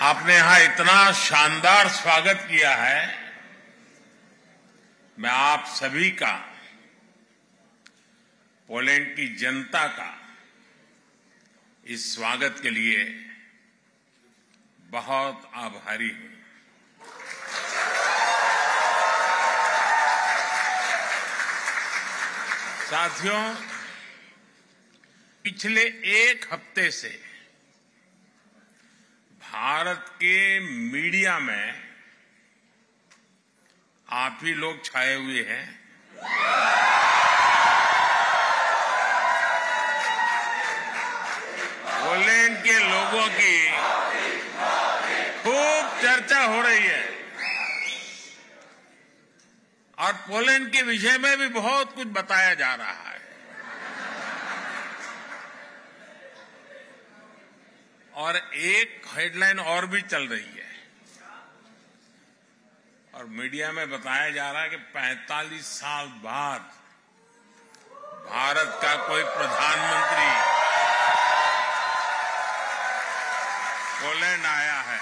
आपने यहां इतना शानदार स्वागत किया है। मैं आप सभी का, पोलैंड की जनता का इस स्वागत के लिए बहुत आभारी हूं। साथियों, पिछले एक हफ्ते से भारत के मीडिया में आप ही लोग छाए हुए हैं। पोलैंड के लोगों की खूब चर्चा हो रही है और पोलैंड के विषय में भी बहुत कुछ बताया जा रहा है। और एक हेडलाइन और भी चल रही है और मीडिया में बताया जा रहा है कि 45 साल बाद भारत का कोई प्रधानमंत्री पोलैंड आया है।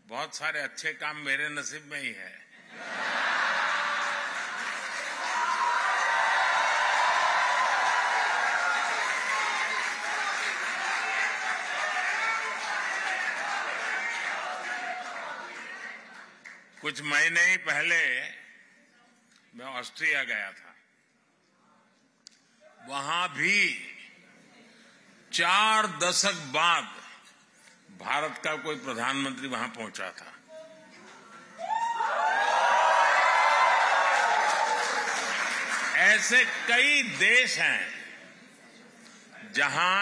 बहुत सारे अच्छे काम मेरे नसीब में ही है। कुछ महीने ही पहले मैं ऑस्ट्रिया गया था। वहां भी 4 दशक बाद भारत का कोई प्रधानमंत्री वहां पहुंचा था। ऐसे कई देश हैं जहां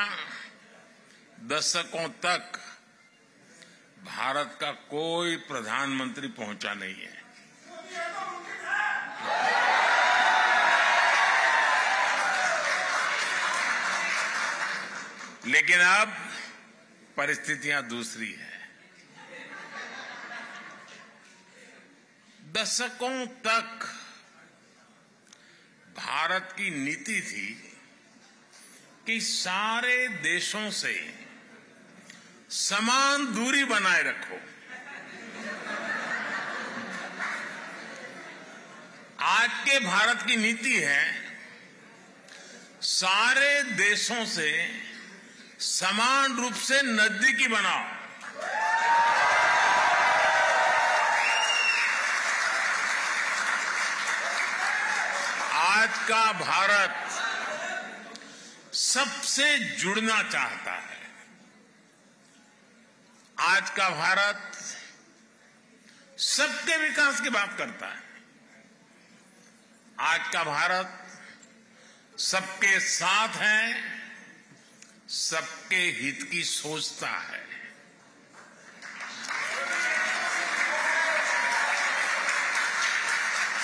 दशकों तक भारत का कोई प्रधानमंत्री पहुंचा नहीं है। लेकिन अब परिस्थितियां दूसरी है। दशकों तक भारत की नीति थी कि सारे देशों से समान दूरी बनाए रखो। आज के भारत की नीति है सारे देशों से समान रूप से नजदीकी बनाओ। आज का भारत सबसे जुड़ना चाहता है। आज का भारत सबके विकास की बात करता है। आज का भारत सबके साथ है, सबके हित की सोचता है।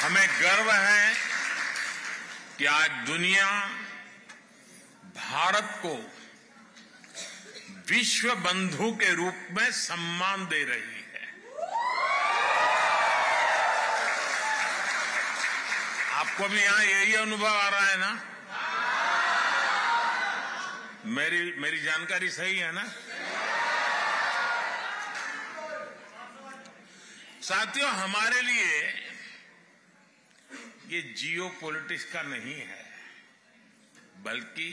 हमें गर्व है कि आज दुनिया भारत को विश्व बंधु के रूप में सम्मान दे रही है। आपको भी यहां यही अनुभव आ रहा है ना? मेरी जानकारी सही है ना? साथियों, हमारे लिए ये जियो पॉलिटिक्स का नहीं है, बल्कि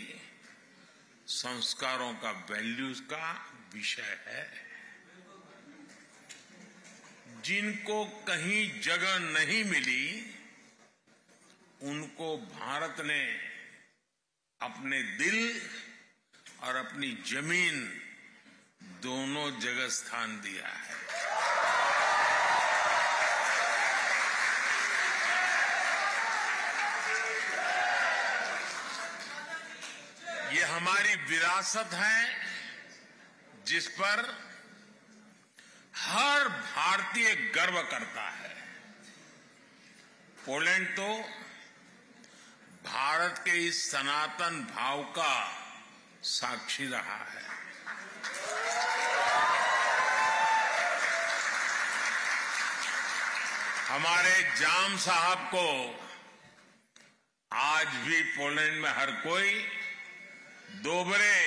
संस्कारों का, वैल्यूज का विषय है। जिनको कहीं जगह नहीं मिली, उनको भारत ने अपने दिल और अपनी जमीन दोनों जगह स्थान दिया है। ये हमारी विरासत है जिस पर हर भारतीय गर्व करता है। पोलैंड तो भारत के इस सनातन भाव का साक्षी रहा है। हमारे जाम साहब को आज भी पोलैंड में हर कोई दोबरे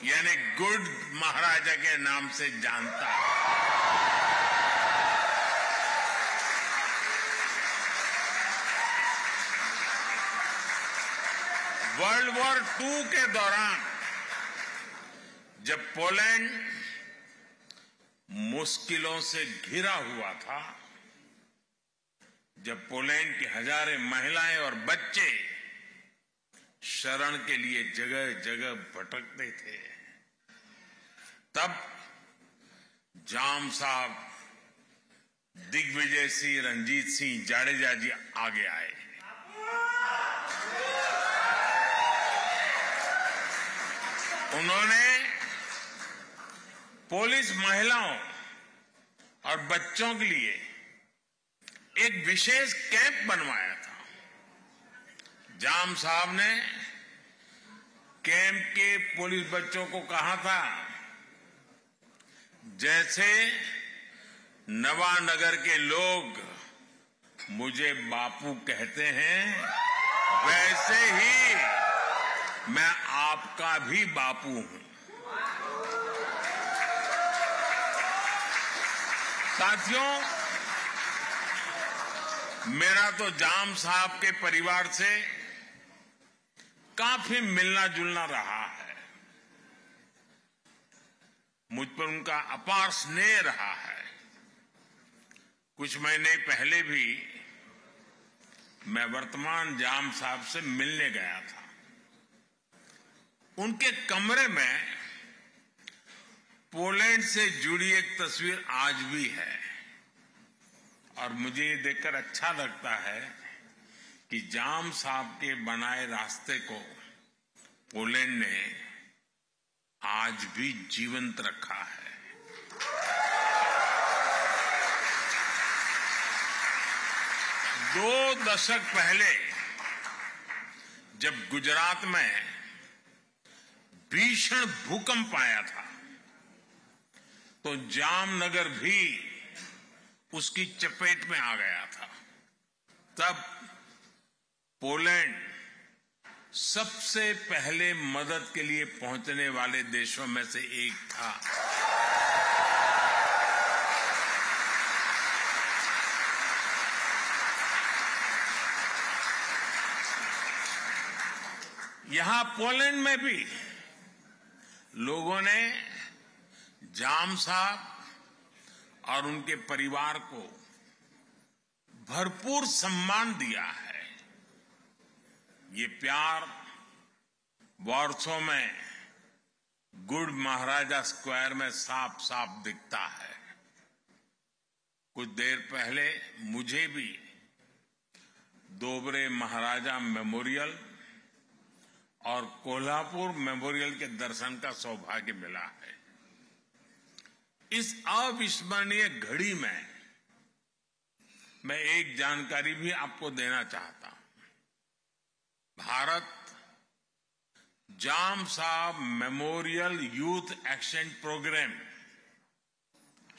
यानी गुड महाराजा के नाम से जानता है। वर्ल्ड वॉर II के दौरान जब पोलैंड मुश्किलों से घिरा हुआ था, जब पोलैंड की हजारों महिलाएं और बच्चे शरण के लिए जगह जगह भटकते थे, तब जाम साहब, दिग्विजय सिंह, रणजीत सिंह जाडेजा जी आगे आए। उन्होंने पुलिस महिलाओं और बच्चों के लिए एक विशेष कैंप बनवाया था। जाम साहब ने कैंप के पुलिस बच्चों को कहा था, जैसे नवानगर के लोग मुझे बापू कहते हैं, वैसे ही मैं आपका भी बापू हूं। साथियों, मेरा तो जाम साहब के परिवार से काफी मिलना जुलना रहा है। मुझ पर उनका अपार स्नेह रहा है। कुछ महीने पहले भी मैं वर्तमान जाम साहब से मिलने गया था। उनके कमरे में पोलैंड से जुड़ी एक तस्वीर आज भी है और मुझे ये देखकर अच्छा लगता है कि जाम साहब के बनाए रास्ते को पोलैंड ने आज भी जीवंत रखा है। दो दशक पहले जब गुजरात में भीषण भूकंप आया था, तो जामनगर भी उसकी चपेट में आ गया था। तब पोलैंड सबसे पहले मदद के लिए पहुंचने वाले देशों में से एक था। यहां पोलैंड में भी लोगों ने जाम साहब और उनके परिवार को भरपूर सम्मान दिया है। ये प्यार वॉर्सो में गुड महाराजा स्क्वायर में साफ साफ दिखता है। कुछ देर पहले मुझे भी दोबरे महाराजा मेमोरियल और कोल्हापुर मेमोरियल के दर्शन का सौभाग्य मिला है। इस अविस्मरणीय घड़ी में मैं एक जानकारी भी आपको देना चाहता हूं। भारत जाम साहब मेमोरियल यूथ एक्सचेंज प्रोग्राम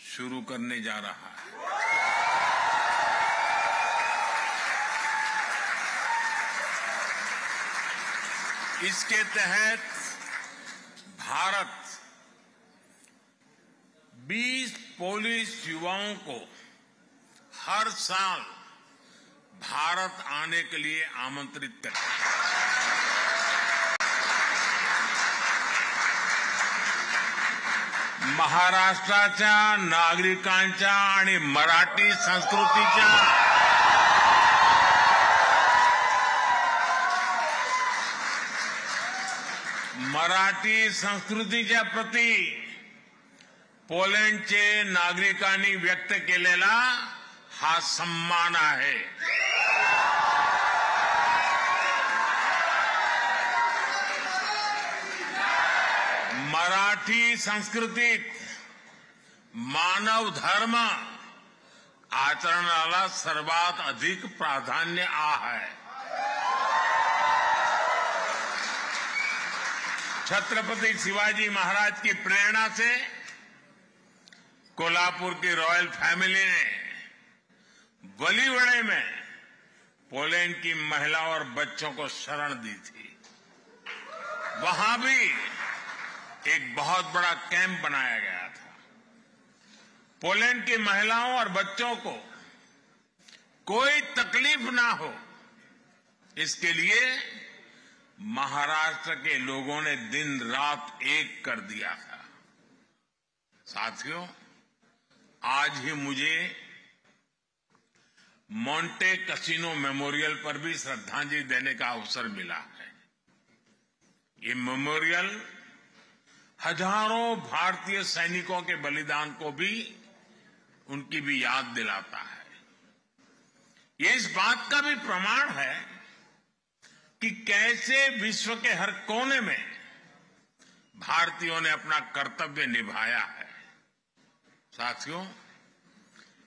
शुरू करने जा रहा है। इसके तहत भारत 20 पोलिश युवाओं को हर साल भारत आने के लिए आमंत्रित करता है। महाराष्ट्राच्या नागरिकांच्या आणि मराठी संस्कृतीच्या प्रती पोलंडचे नागरिकांनी व्यक्त केलेला हा सन्मान आहे। मराठी संस्कृतीत मानव धर्म आचरणाला सर्वात अधिक प्राधान्य आहे। छत्रपति शिवाजी महाराज की प्रेरणा से कोल्हापुर की रॉयल फैमिली ने बलिवड़े में पोलैंड की महिलाओं और बच्चों को शरण दी थी। वहां भी एक बहुत बड़ा कैंप बनाया गया था। पोलैंड की महिलाओं और बच्चों को कोई तकलीफ ना हो, इसके लिए महाराष्ट्र के लोगों ने दिन रात एक कर दिया था। साथियों, आज ही मुझे मोंटे कैसिनो मेमोरियल पर भी श्रद्धांजलि देने का अवसर मिला है। ये मेमोरियल हजारों भारतीय सैनिकों के बलिदान को भी, उनकी भी याद दिलाता है। ये इस बात का भी प्रमाण है कि कैसे विश्व के हर कोने में भारतीयों ने अपना कर्तव्य निभाया है। साथियों,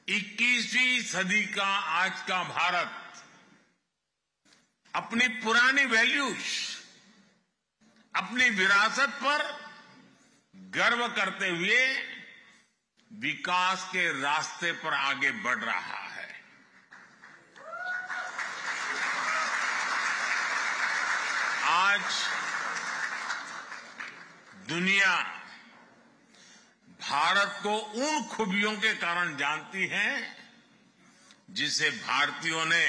21वीं सदी का आज का भारत अपनी पुरानी वैल्यूज, अपनी विरासत पर गर्व करते हुए विकास के रास्ते पर आगे बढ़ रहा है। आज दुनिया भारत को उन खूबियों के कारण जानती है जिसे भारतीयों ने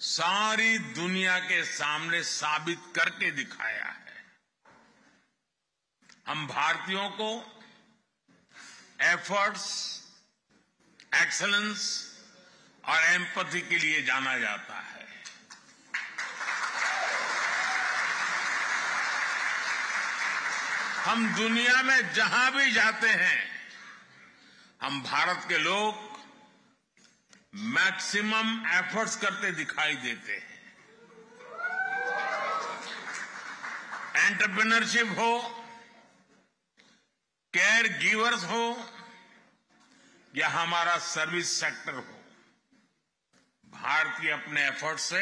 सारी दुनिया के सामने साबित करके दिखाया है। हम भारतीयों को एफर्ट्स, एक्सेलेंस और एम्पैथी के लिए जाना जाता है। हम दुनिया में जहां भी जाते हैं, हम भारत के लोग मैक्सिमम एफर्ट्स करते दिखाई देते हैं। एंटरप्रेन्योरशिप हो, केयर गिवर्स हो या हमारा सर्विस सेक्टर हो, भारतीय अपने एफर्ट से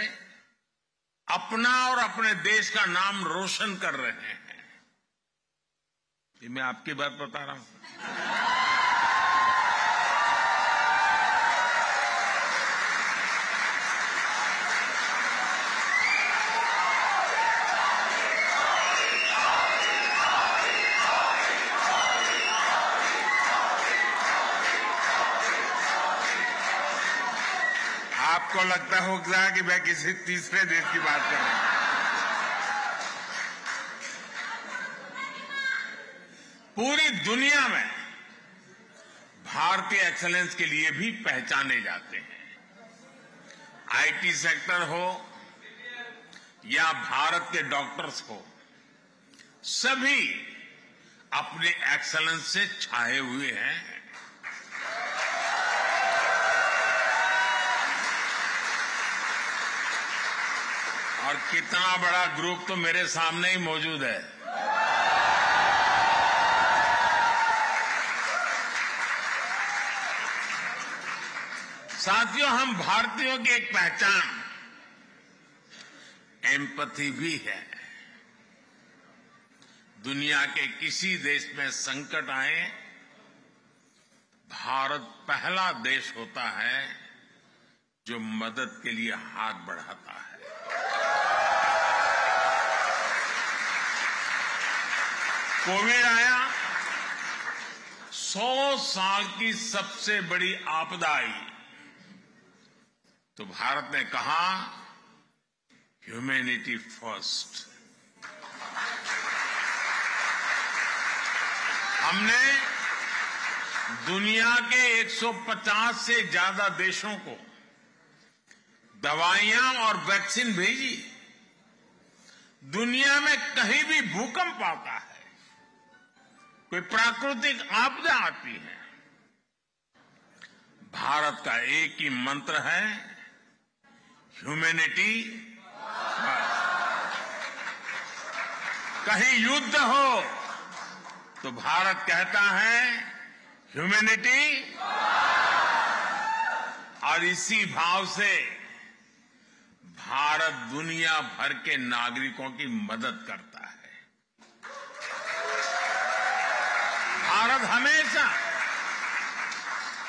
अपना और अपने देश का नाम रोशन कर रहे हैं। ये मैं आपकी बात बता रहा हूं। आपको लगता होगा कि मैं किसी तीसरे देश की बात कर रहा हूं। पूरी दुनिया में भारतीय एक्सेलेंस के लिए भी पहचाने जाते हैं। आईटी सेक्टर हो या भारत के डॉक्टर्स हो, सभी अपने एक्सेलेंस से छाए हुए हैं। और कितना बड़ा ग्रुप तो मेरे सामने ही मौजूद है। साथियों, हम भारतीयों की एक पहचान एम्पैथी भी है। दुनिया के किसी देश में संकट आए, भारत पहला देश होता है जो मदद के लिए हाथ बढ़ाता है। कोविड आया, 100 साल की सबसे बड़ी आपदा आई, तो भारत ने कहा ह्यूमैनिटी फर्स्ट। हमने दुनिया के 150 से ज्यादा देशों को दवाइयां और वैक्सीन भेजी। दुनिया में कहीं भी भूकंप आता है, कोई प्राकृतिक आपदा आती है, भारत का एक ही मंत्र है, ह्यूमैनिटी। कहीं युद्ध हो तो भारत कहता है ह्यूमैनिटी, और इसी भाव से भारत दुनिया भर के नागरिकों की मदद करता है। भारत हमेशा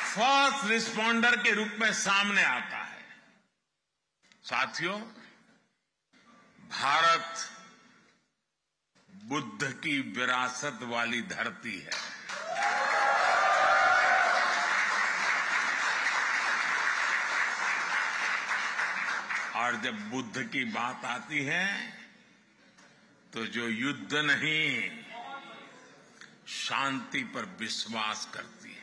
फर्स्ट रिस्पॉन्डर के रूप में सामने आता है। साथियों, भारत बुद्ध की विरासत वाली धरती है। और जब बुद्ध की बात आती है तो जो युद्ध नहीं, शांति पर विश्वास करती है।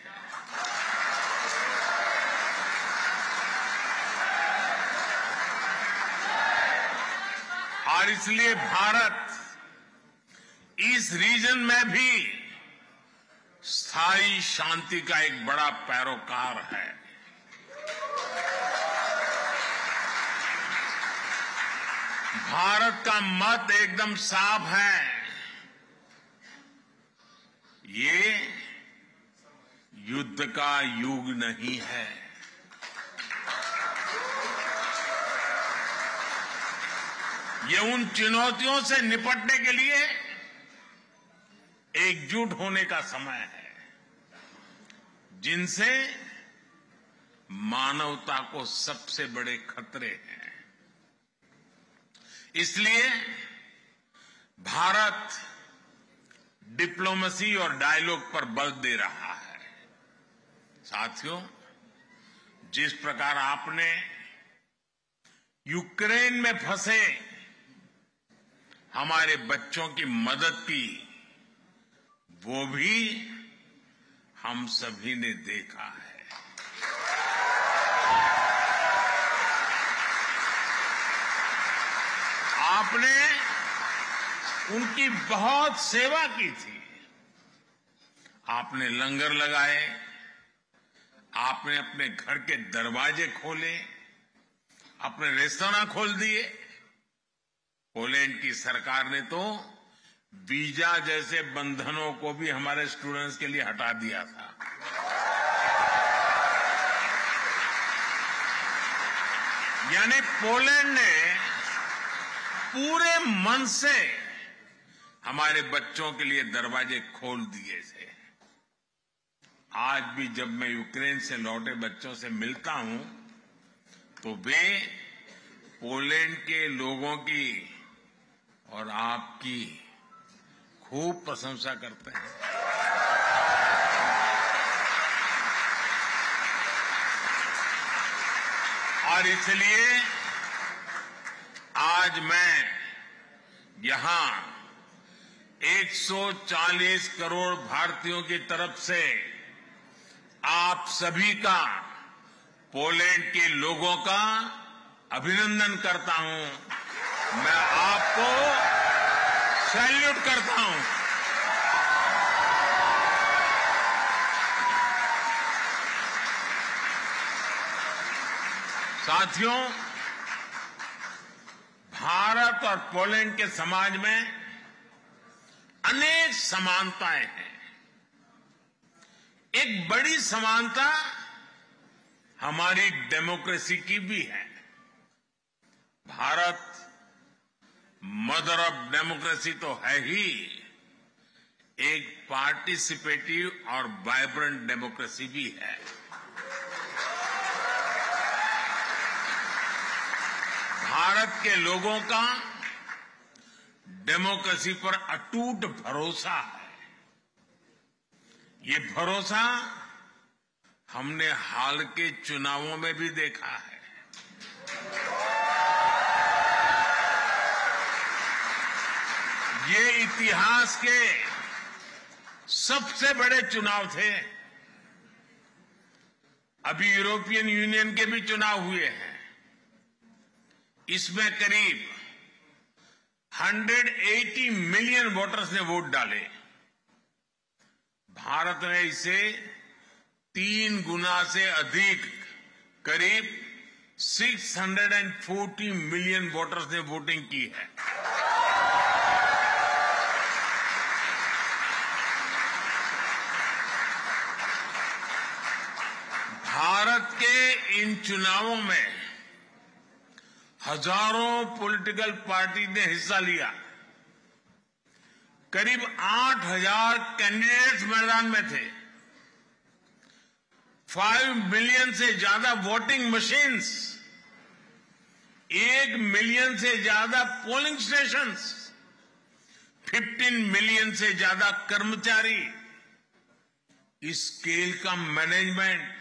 और इसलिए भारत इस रीजन में भी स्थायी शांति का एक बड़ा पैरोकार है। भारत का मत एकदम साफ है। ये युद्ध का युग नहीं है। ये उन चुनौतियों से निपटने के लिए एकजुट होने का समय है, जिनसे मानवता को सबसे बड़े खतरे हैं। इसलिए भारत डिप्लोमेसी और डायलॉग पर बल दे रहा है। साथियों, जिस प्रकार आपने यूक्रेन में फंसे हमारे बच्चों की मदद की, वो भी हम सभी ने देखा है। आपने उनकी बहुत सेवा की थी। आपने लंगर लगाए, आपने अपने घर के दरवाजे खोले, अपने रेस्तरां खोल दिए। पोलैंड की सरकार ने तो वीजा जैसे बंधनों को भी हमारे स्टूडेंट्स के लिए हटा दिया था। यानी पोलैंड ने पूरे मन से हमारे बच्चों के लिए दरवाजे खोल दिए थे। आज भी जब मैं यूक्रेन से लौटे बच्चों से मिलता हूं तो वे पोलैंड के लोगों की और आपकी खूब प्रशंसा करते हैं। और इसलिए आज मैं यहां 140 करोड़ भारतीयों की तरफ से आप सभी का, पोलैंड के लोगों का अभिनंदन करता हूं। मैं आपको सैल्यूट करता हूं। साथियों, भारत और पोलैंड के समाज में अनेक समानताएं हैं। एक बड़ी समानता हमारी डेमोक्रेसी की भी है। भारत मदर ऑफ डेमोक्रेसी तो है ही, एक पार्टिसिपेटिव और वाइब्रेंट डेमोक्रेसी भी है। भारत के लोगों का डेमोक्रेसी पर अटूट भरोसा है। ये भरोसा हमने हाल के चुनावों में भी देखा है। ये इतिहास के सबसे बड़े चुनाव थे। अभी यूरोपियन यूनियन के भी चुनाव हुए हैं। इसमें करीब 180 मिलियन वोटर्स ने वोट डाले। भारत ने इसे 3 गुना से अधिक, करीब 640 मिलियन वोटर्स ने वोटिंग की है। भारत के इन चुनावों में हजारों पॉलिटिकल पार्टी ने हिस्सा लिया। करीब 8,000 कैंडिडेट्स मैदान में थे। 5 मिलियन से ज्यादा वोटिंग मशीन्स 1 मिलियन से ज्यादा पोलिंग स्टेशंस, 15 मिलियन से ज्यादा कर्मचारी, इस स्केल का मैनेजमेंट,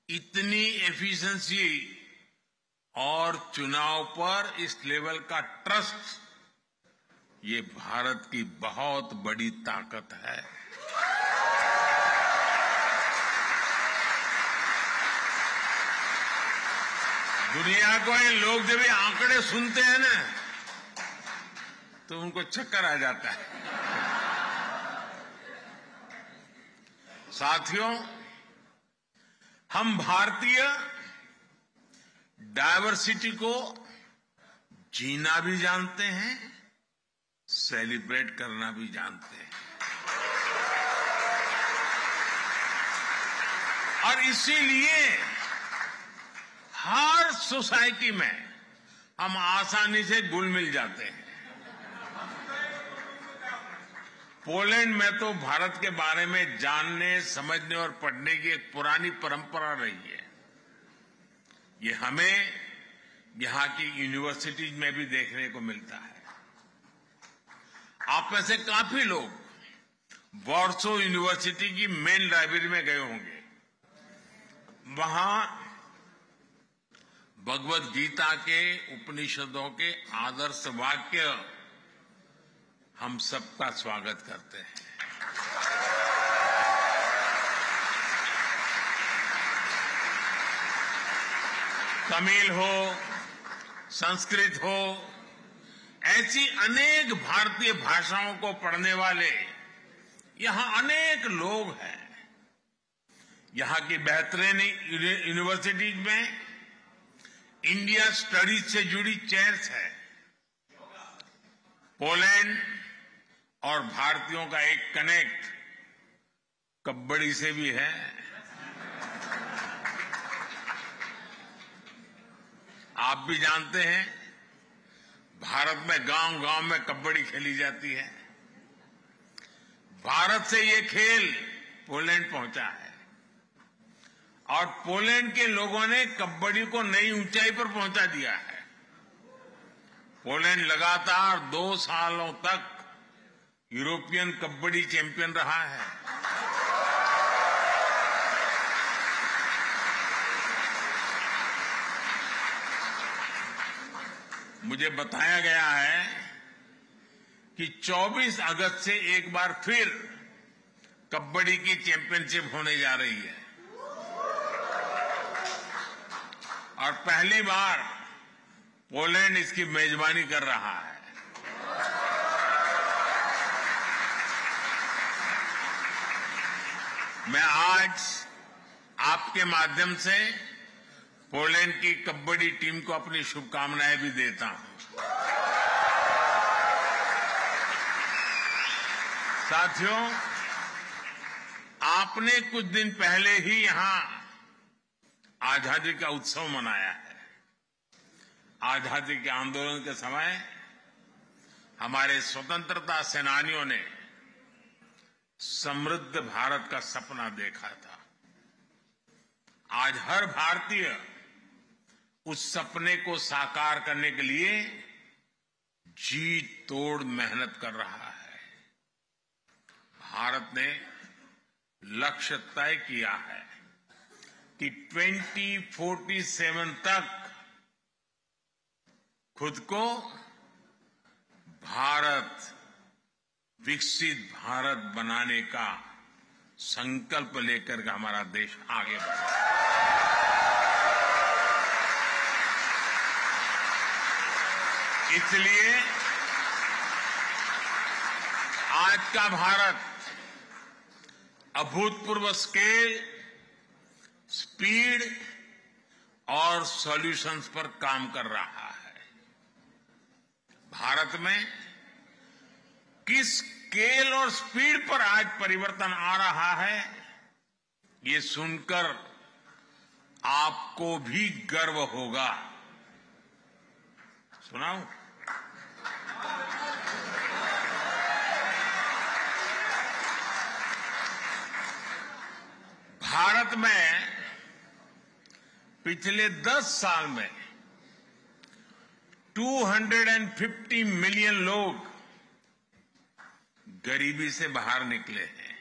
इतनी एफिशिएंसी और चुनाव पर इस लेवल का ट्रस्ट, ये भारत की बहुत बड़ी ताकत है। दुनिया को ये लोग जब ये आंकड़े सुनते हैं ना, तो उनको चक्कर आ जाता है। साथियों, हम भारतीय डायवर्सिटी को जीना भी जानते हैं, सेलिब्रेट करना भी जानते हैं, और इसीलिए हर सोसाइटी में हम आसानी से घुल मिल जाते हैं। पोलैंड में तो भारत के बारे में जानने, समझने और पढ़ने की एक पुरानी परंपरा रही है। ये हमें यहां की यूनिवर्सिटीज में भी देखने को मिलता है। आप में से काफी लोग वॉर्सो यूनिवर्सिटी की मेन लाइब्रेरी में गए होंगे। वहां भगवद गीता के, उपनिषदों के आदर्श वाक्य हम सबका स्वागत करते हैं। तमिल हो, संस्कृत हो, ऐसी अनेक भारतीय भाषाओं को पढ़ने वाले यहां अनेक लोग हैं। यहां की बेहतरीन यूनिवर्सिटीज में इंडिया स्टडीज से जुड़ी चेयर्स है। पोलैंड और भारतीयों का एक कनेक्ट कबड्डी से भी है। आप भी जानते हैं, भारत में गांव-गांव में कबड्डी खेली जाती है। भारत से ये खेल पोलैंड पहुंचा है और पोलैंड के लोगों ने कबड्डी को नई ऊंचाई पर पहुंचा दिया है। पोलैंड लगातार 2 सालों तक यूरोपियन कबड्डी चैंपियन रहा है। मुझे बताया गया है कि 24 अगस्त से एक बार फिर कबड्डी की चैंपियनशिप होने जा रही है और पहली बार पोलैंड इसकी मेजबानी कर रहा है। मैं आज आपके माध्यम से पोलैंड की कबड्डी टीम को अपनी शुभकामनाएं भी देता हूं। साथियों, आपने कुछ दिन पहले ही यहां आजादी का उत्सव मनाया है। आजादी के आंदोलन के समय हमारे स्वतंत्रता सेनानियों ने समृद्ध भारत का सपना देखा था। आज हर भारतीय उस सपने को साकार करने के लिए जी तोड़ मेहनत कर रहा है। भारत ने लक्ष्य तय किया है कि 2047 तक खुद को भारत, विकसित भारत बनाने का संकल्प लेकर के हमारा देश आगे बढ़े। इसलिए आज का भारत अभूतपूर्व स्केल, स्पीड और सॉल्यूशंस पर काम कर रहा है। भारत में किस स्केल और स्पीड पर आज परिवर्तन आ रहा है, ये सुनकर आपको भी गर्व होगा। सुनाऊं? भारत में पिछले 10 साल में 250 मिलियन लोग गरीबी से बाहर निकले हैं।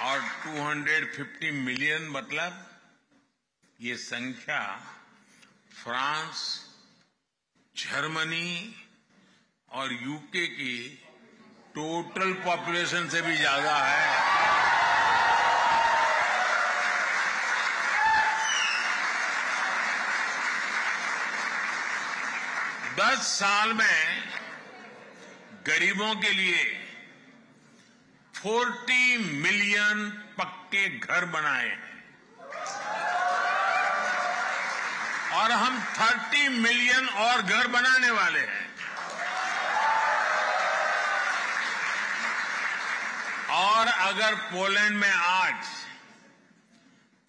और 250 मिलियन मतलब ये संख्या फ्रांस, जर्मनी और यूके की टोटल पॉपुलेशन से भी ज्यादा है। दस साल में गरीबों के लिए 40 मिलियन पक्के घर बनाए हैं और हम 30 मिलियन और घर बनाने वाले हैं। और अगर पोलैंड में आज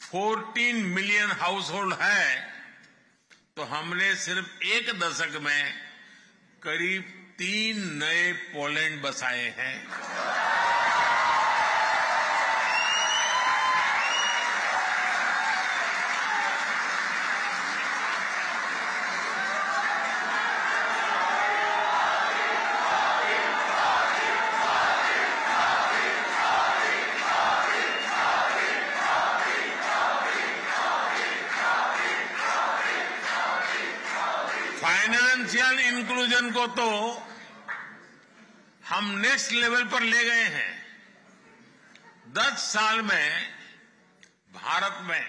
14 मिलियन हाउस होल्ड है तो हमने सिर्फ एक दशक में करीब 3 नए पोलैंड बसाए हैं। फाइनेंशियल इंक्लूजन को तो हम नेक्स्ट लेवल पर ले गए हैं। 10 साल में भारत में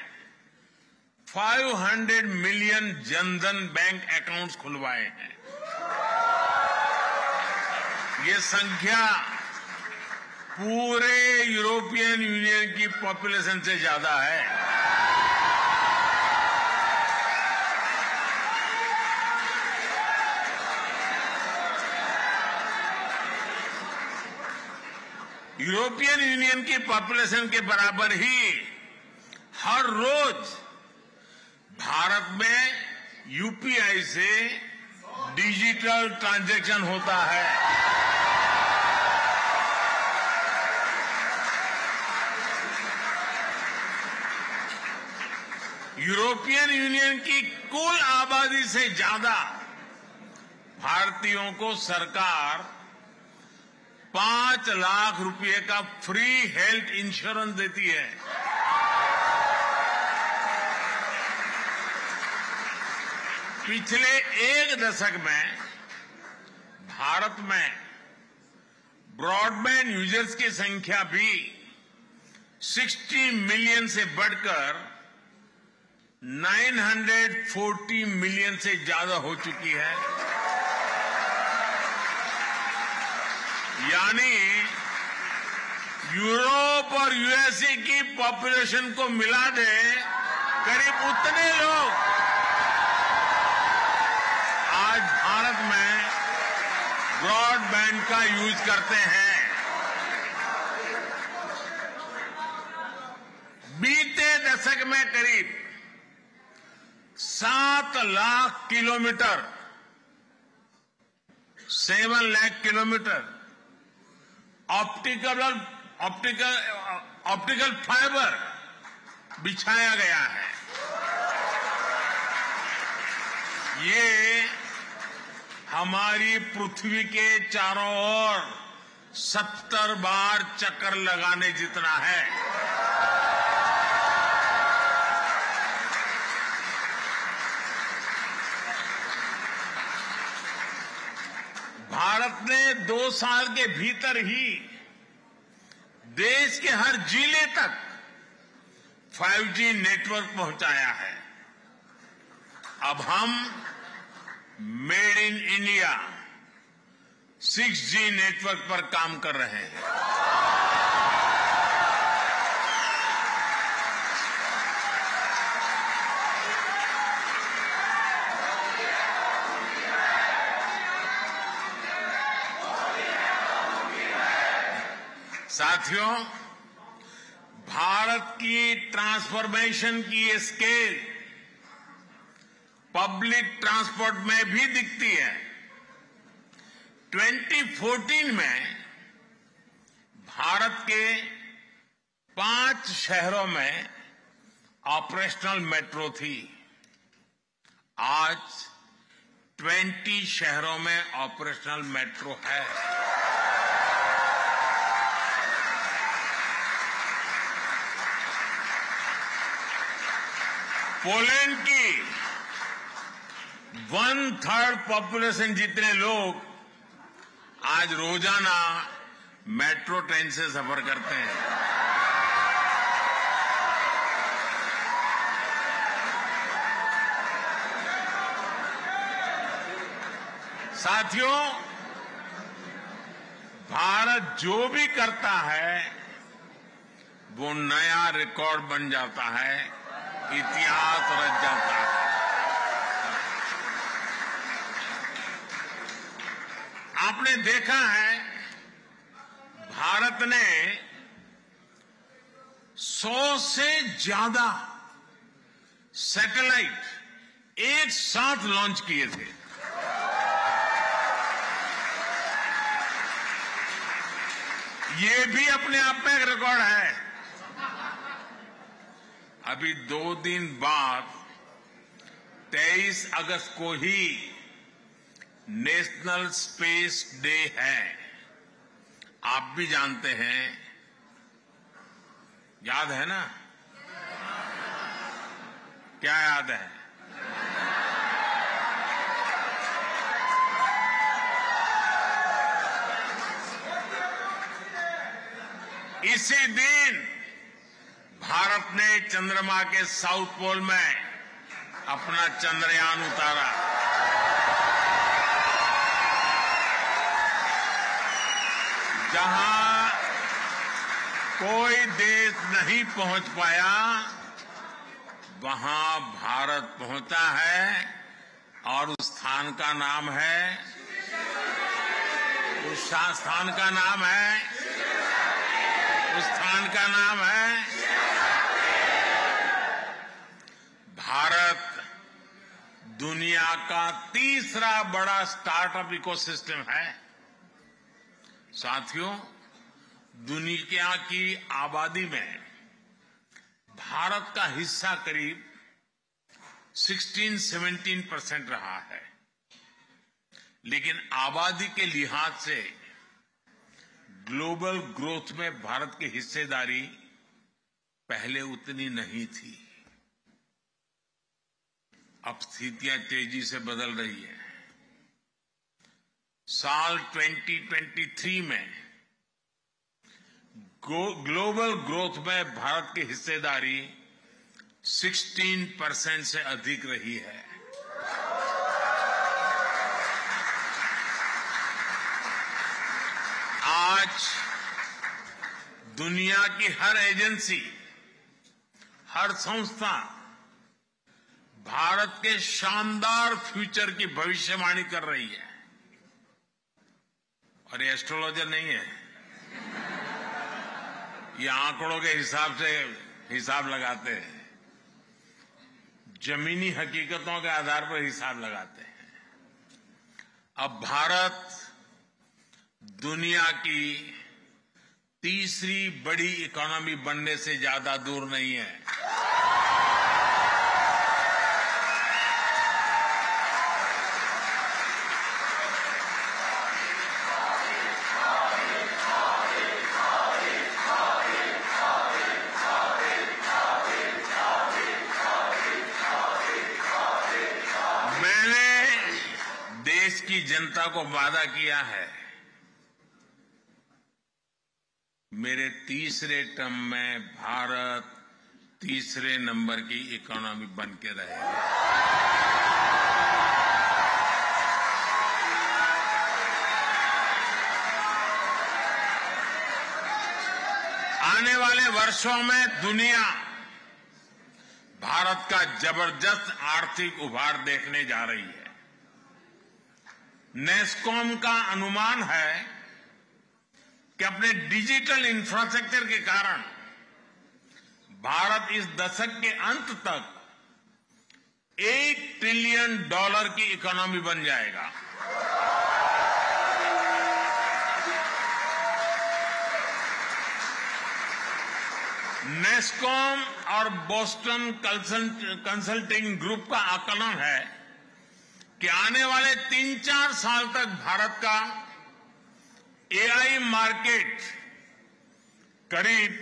500 मिलियन जनधन बैंक अकाउंट्स खुलवाए हैं। ये संख्या पूरे यूरोपियन यूनियन की पॉपुलेशन से ज्यादा है। यूरोपियन यूनियन की पॉपुलेशन के बराबर ही हर रोज भारत में यूपीआई से डिजिटल ट्रांजैक्शन होता है। यूरोपियन यूनियन की कुल आबादी से ज्यादा भारतीयों को सरकार 5 लाख रुपए का फ्री हेल्थ इंश्योरेंस देती है। पिछले एक दशक में भारत में ब्रॉडबैंड यूजर्स की संख्या भी 60 मिलियन से बढ़कर 940 मिलियन से ज्यादा हो चुकी है। यानी यूरोप और यूएसए की पॉपुलेशन को मिला दे करीब उतने लोग आज भारत में ब्रॉडबैंड का यूज करते हैं। बीते दशक में करीब 7 lakh kilometre 7 lakh kilometre optical fibre बिछाया गया है। ये हमारी पृथ्वी के चारों ओर 70 बार चक्कर लगाने जितना है। भारत ने 2 साल के भीतर ही देश के हर जिले तक 5G नेटवर्क पहुंचाया है। अब हम made in India 6G network पर काम कर रहे हैं। साथियों, भारत की ट्रांसफॉर्मेशन की ये स्केल पब्लिक ट्रांसपोर्ट में भी दिखती है। 2014 में भारत के 5 शहरों में ऑपरेशनल मेट्रो थी, आज 20 शहरों में ऑपरेशनल मेट्रो है। पोलैंड की 1/3 पॉपुलेशन जितने लोग आज रोजाना मेट्रो ट्रेन से सफर करते हैं। साथियों, भारत जो भी करता है वो नया रिकॉर्ड बन जाता है, इतिहास रच जाता है। आपने देखा है भारत ने 100 से ज्यादा सैटेलाइट एक साथ लॉन्च किए थे। ये भी अपने आप में एक रिकॉर्ड है। अभी 2 दिन बाद 23 अगस्त को ही नेशनल स्पेस डे है। आप भी जानते हैं, याद है ना? क्या याद है? इसी दिन भारत ने चंद्रमा के साउथ पोल में अपना चंद्रयान उतारा। जहां कोई देश नहीं पहुंच पाया, वहां भारत पहुंचा है और उस स्थान का नाम है, उस स्थान का नाम है, उस स्थान का नाम है भारत। दुनिया का तीसरा बड़ा स्टार्टअप इकोसिस्टम है। साथियों, दुनिया की आबादी में भारत का हिस्सा करीब 16-17% रहा है, लेकिन आबादी के लिहाज से ग्लोबल ग्रोथ में भारत की हिस्सेदारी पहले उतनी नहीं थी। अब स्थितियां तेजी से बदल रही है। साल 2023 में ग्लोबल ग्रोथ में भारत की हिस्सेदारी 16% से अधिक रही है। आज दुनिया की हर एजेंसी, हर संस्था भारत के शानदार फ्यूचर की भविष्यवाणी कर रही है। और ये एस्ट्रोलॉजर नहीं है, ये आंकड़ों के हिसाब से हिसाब लगाते हैं, जमीनी हकीकतों के आधार पर हिसाब लगाते हैं। अब भारत दुनिया की तीसरी बड़ी इकोनॉमी बनने से ज्यादा दूर नहीं है। मैंने देश की जनता को वादा किया है, मेरे तीसरे टर्म में भारत तीसरे नंबर की इकोनॉमी बन के रहेगा। आने वाले वर्षों में दुनिया भारत का जबरदस्त आर्थिक उभार देखने जा रही है। नेस्कॉम का अनुमान है कि अपने डिजिटल इंफ्रास्ट्रक्चर के कारण भारत इस दशक के अंत तक $1 ट्रिलियन की इकोनॉमी बन जाएगा। नेस्कॉम और बोस्टन कंसल्टिंग ग्रुप का आकलन है कि आने वाले 3-4 साल तक भारत का एआई मार्केट करीब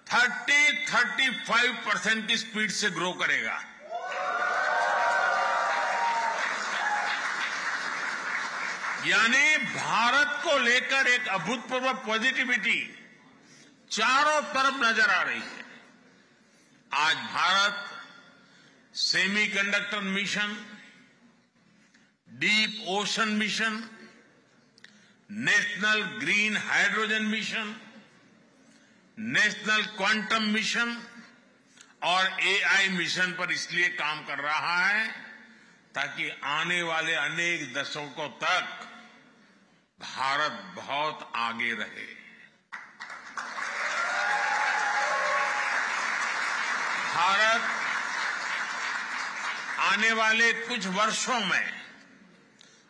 30-35% की स्पीड से ग्रो करेगा। यानी भारत को लेकर एक अभूतपूर्व पॉजिटिविटी चारों तरफ नजर आ रही है। आज Bharat semiconductor mission, deep ocean mission, national green hydrogen mission, national quantum mission और एआई मिशन पर इसलिए काम कर रहा है ताकि आने वाले अनेक दशकों तक भारत बहुत आगे रहे। भारत आने वाले कुछ वर्षों में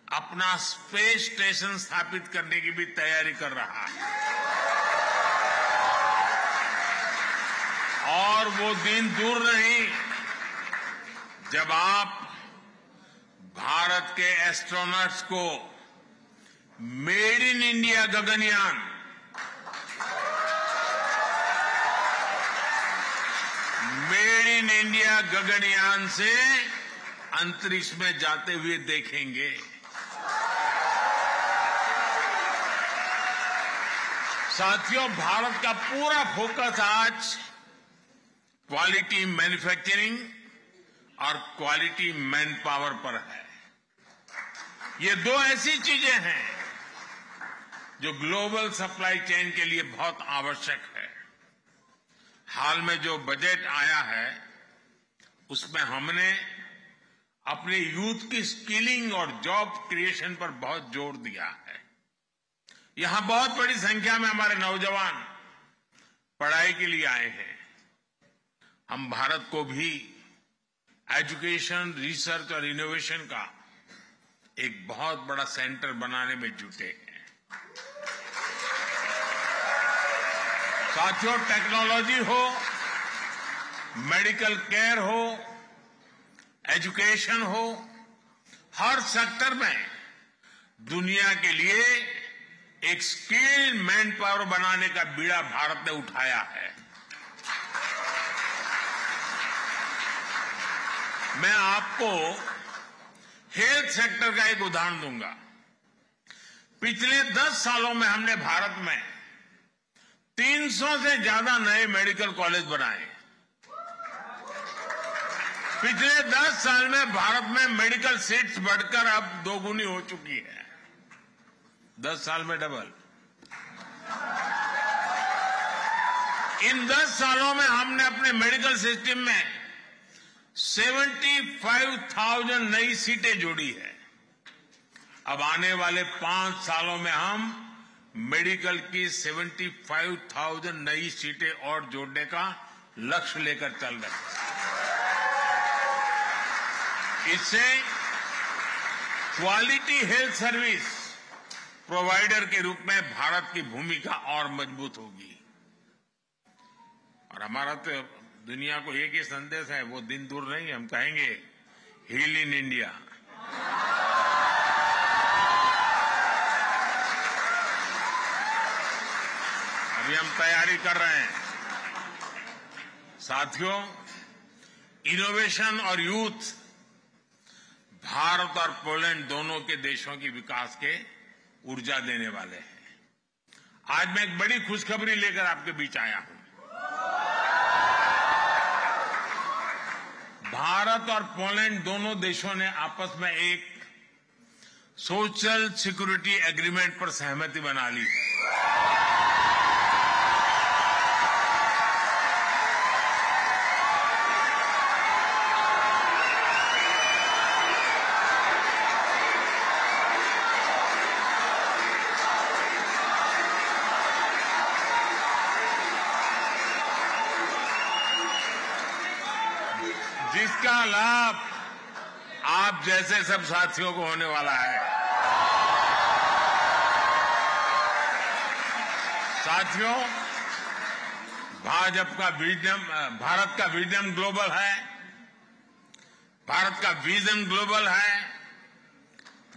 अपना स्पेस स्टेशन स्थापित करने की भी तैयारी कर रहा है और वो दिन दूर नहीं जब आप भारत के एस्ट्रोनॉट्स को made in India Gaganyaan, made in India Gaganyaan से अंतरिक्ष में जाते हुए देखेंगे। साथियों, भारत का पूरा फोकस आज क्वालिटी मैन्युफैक्चरिंग और क्वालिटी मैन पावर पर है। ये दो ऐसी चीजें हैं जो ग्लोबल सप्लाई चेन के लिए बहुत आवश्यक है। हाल में जो बजट आया है उसमें हमने अपने यूथ की स्किलिंग और जॉब क्रिएशन पर बहुत जोर दिया है। यहां बहुत बड़ी संख्या में हमारे नौजवान पढ़ाई के लिए आए हैं। हम भारत को भी एजुकेशन, रिसर्च और इनोवेशन का एक बहुत बड़ा सेंटर बनाने में जुटे हैं। साथियों, टेक्नोलॉजी हो, मेडिकल केयर हो, एजुकेशन हो, हर सेक्टर में दुनिया के लिए एक स्किल्ड मैन पावर बनाने का बीड़ा भारत ने उठाया है। मैं आपको हेल्थ सेक्टर का एक उदाहरण दूंगा। पिछले 10 सालों में हमने भारत में 300 से ज्यादा नए मेडिकल कॉलेज बनाए। पिछले 10 साल में भारत में मेडिकल सीट्स बढ़कर अब 2 गुनी हो चुकी है। 10 साल में डबल। इन 10 सालों में हमने अपने मेडिकल सिस्टम में 75,000 नई सीटें जोड़ी है। अब आने वाले 5 सालों में हम मेडिकल की 75,000 नई सीटें और जोड़ने का लक्ष्य लेकर चल रहे हैं। इससे क्वालिटी हेल्थ सर्विस प्रोवाइडर के रूप में भारत की भूमिका और मजबूत होगी। और हमारा तो दुनिया को एक ही संदेश है, वो दिन दूर नहीं, हम कहेंगे हील इन इंडिया। अभी हम तैयारी कर रहे हैं। साथियों, इनोवेशन और यूथ भारत और पोलैंड दोनों के देशों की विकास के ऊर्जा देने वाले हैं। आज मैं एक बड़ी खुशखबरी लेकर आपके बीच आया हूं। भारत और पोलैंड दोनों देशों ने आपस में एक सोशल सिक्योरिटी एग्रीमेंट पर सहमति बना ली है। जिसका लाभ आप जैसे सब साथियों को होने वाला है। साथियों, भारत का विजन ग्लोबल है, भारत का विजन ग्लोबल है,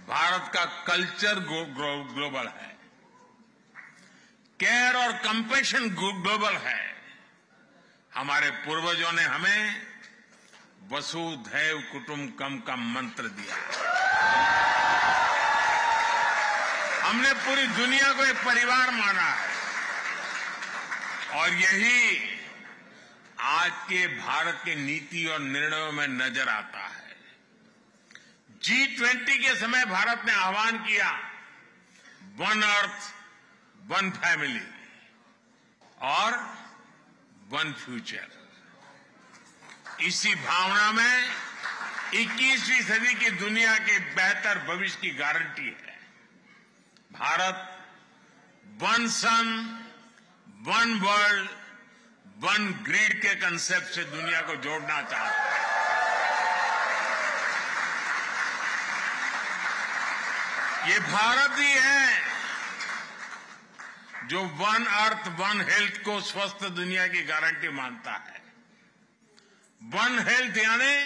भारत का कल्चर ग्लोबल है, केयर और कंपैशन ग्लोबल है। हमारे पूर्वजों ने हमें वसुधैव कुटुंबकम का मंत्र दिया। हमने पूरी दुनिया को एक परिवार माना है और यही आज के भारत के नीति और निर्णयों में नजर आता है। G20 के समय भारत ने आह्वान किया, वन अर्थ वन फैमिली और वन फ्यूचर। इसी भावना में 21वीं सदी की दुनिया के बेहतर भविष्य की गारंटी है। Bharat one sun one world one grid के कंसेप्ट से दुनिया को जोड़ना चाहता है। ये भारत ही है जो वन अर्थ वन हेल्थ को स्वस्थ दुनिया की गारंटी मानता है। वन हेल्थ यानी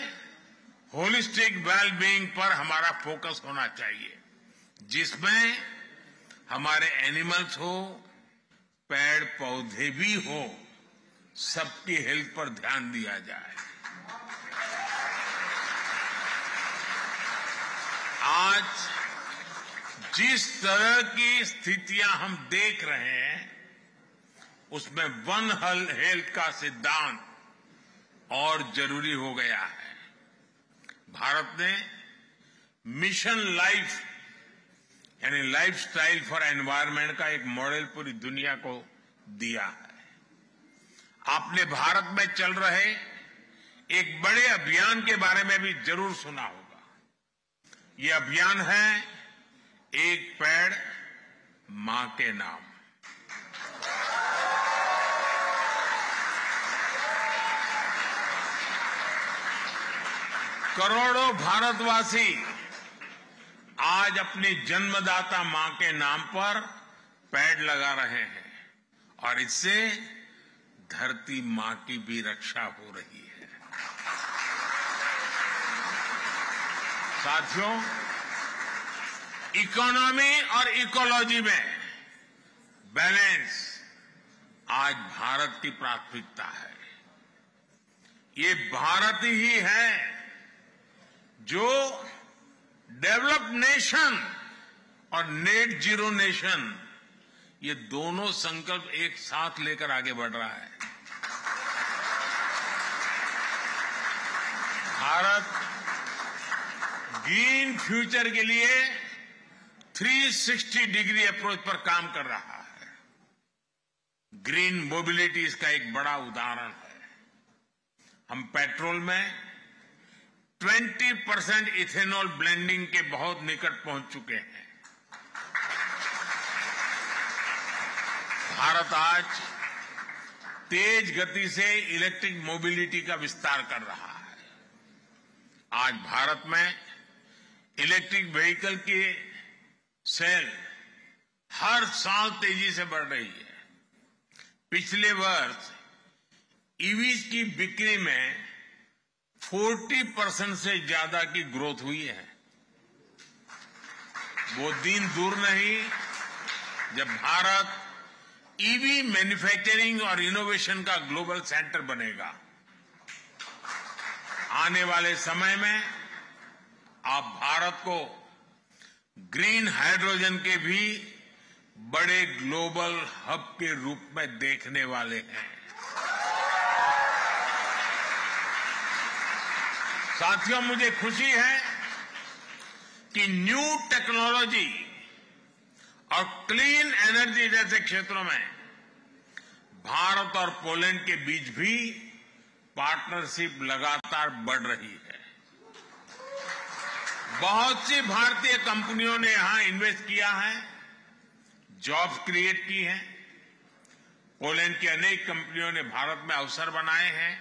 होलिस्टिक वेलबीइंग पर हमारा फोकस होना चाहिए, जिसमें हमारे एनिमल्स हो, पेड़ पौधे भी हो, सबकी हेल्थ पर ध्यान दिया जाए। आज जिस तरह की स्थितियां हम देख रहे हैं, उसमें वन हेल्थ का सिद्धांत और जरूरी हो गया है। भारत ने मिशन लाइफ यानी लाइफस्टाइल फॉर एनवायरनमेंट का एक मॉडल पूरी दुनिया को दिया है। आपने भारत में चल रहे एक बड़े अभियान के बारे में भी जरूर सुना होगा। ये अभियान है एक पेड़ मां के नाम। करोड़ों भारतवासी आज अपनी जन्मदाता मां के नाम पर पेड़ लगा रहे हैं और इससे धरती मां की भी रक्षा हो रही है। साथियों, इकोनॉमी और इकोलॉजी में बैलेंस आज भारत की प्राथमिकता है। ये भारत ही है जो डेवलप्ड नेशन और नेट जीरो नेशन, ये दोनों संकल्प एक साथ लेकर आगे बढ़ रहा है। भारत ग्रीन फ्यूचर के लिए 360 डिग्री अप्रोच पर काम कर रहा है। ग्रीन मोबिलिटी इसका एक बड़ा उदाहरण है। हम पेट्रोल में 20% इथेनॉल ब्लेंडिंग के बहुत निकट पहुंच चुके हैं। भारत आज तेज गति से इलेक्ट्रिक मोबिलिटी का विस्तार कर रहा है। आज भारत में इलेक्ट्रिक व्हीकल की सेल हर साल तेजी से बढ़ रही है। पिछले वर्ष ईवीज की बिक्री में 40% से ज्यादा की ग्रोथ हुई है। वो दिन दूर नहीं जब भारत ईवी मैन्युफैक्चरिंग और इनोवेशन का ग्लोबल सेंटर बनेगा। आने वाले समय में आप भारत को ग्रीन हाइड्रोजन के भी बड़े ग्लोबल हब के रूप में देखने वाले हैं। साथियों, मुझे खुशी है कि न्यू टेक्नोलॉजी और क्लीन एनर्जी जैसे क्षेत्रों में भारत और पोलैंड के बीच भी पार्टनरशिप लगातार बढ़ रही है। बहुत सी भारतीय कंपनियों ने यहां इन्वेस्ट किया है, जॉब्स क्रिएट की हैं। पोलैंड की अनेक कंपनियों ने भारत में अवसर बनाए हैं।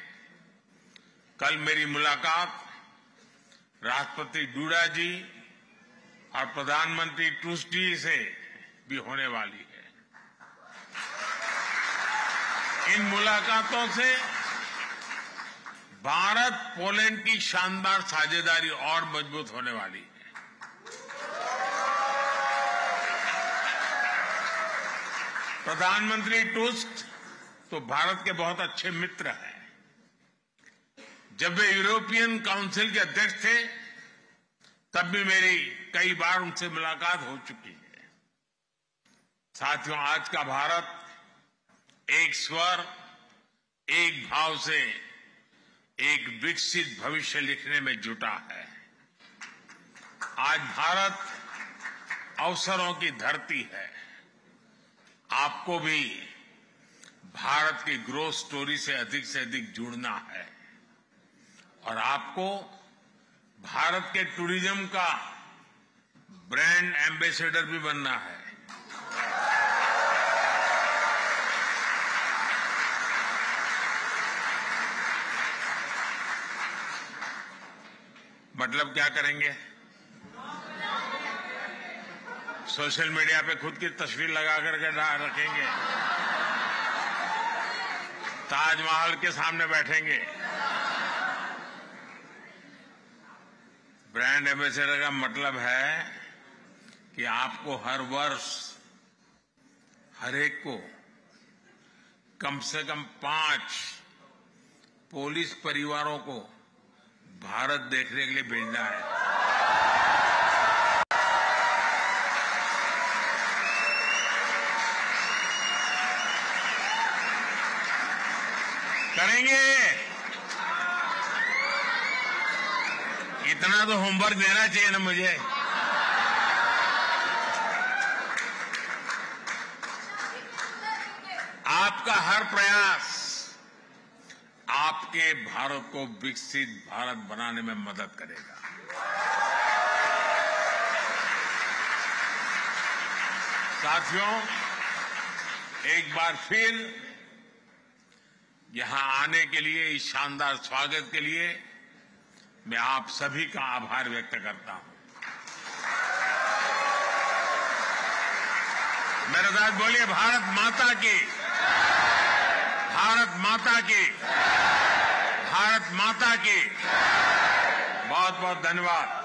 कल मेरी मुलाकात राष्ट्रपति डूडा जी और प्रधानमंत्री टूस्डी से भी होने वाली है। इन मुलाकातों से भारत पोलैंड की शानदार साझेदारी और मजबूत होने वाली है। प्रधानमंत्री टुस्क तो भारत के बहुत अच्छे मित्र हैं। जब वे यूरोपियन काउंसिल के अध्यक्ष थे तब भी मेरी कई बार उनसे मुलाकात हो चुकी है। साथियों, आज का भारत एक स्वर, एक भाव से एक विकसित भविष्य लिखने में जुटा है। आज भारत अवसरों की धरती है। आपको भी भारत की ग्रोथ स्टोरी से अधिक जुड़ना है और आपको भारत के टूरिज्म का ब्रांड एम्बेसडर भी बनना है। मतलब क्या करेंगे? सोशल मीडिया पे खुद की तस्वीर लगा करके रखेंगे, ताजमहल के सामने बैठेंगे। ब्रांड एम्बेसडर का मतलब है कि आपको हर वर्ष हर एक को कम से कम 5 पुलिस परिवारों को भारत देखने के लिए भेजना है। करेंगे? इतना तो होमवर्क देना चाहिए ना मुझे। आपका हर प्रयास आपके भारत को विकसित भारत बनाने में मदद करेगा। साथियों, एक बार फिर यहां आने के लिए, इस शानदार स्वागत के लिए मैं आप सभी का आभार व्यक्त करता हूं। मेरे साथ बोलिए, भारत माता की, भारत माता की, भारत माता की। बहुत बहुत धन्यवाद।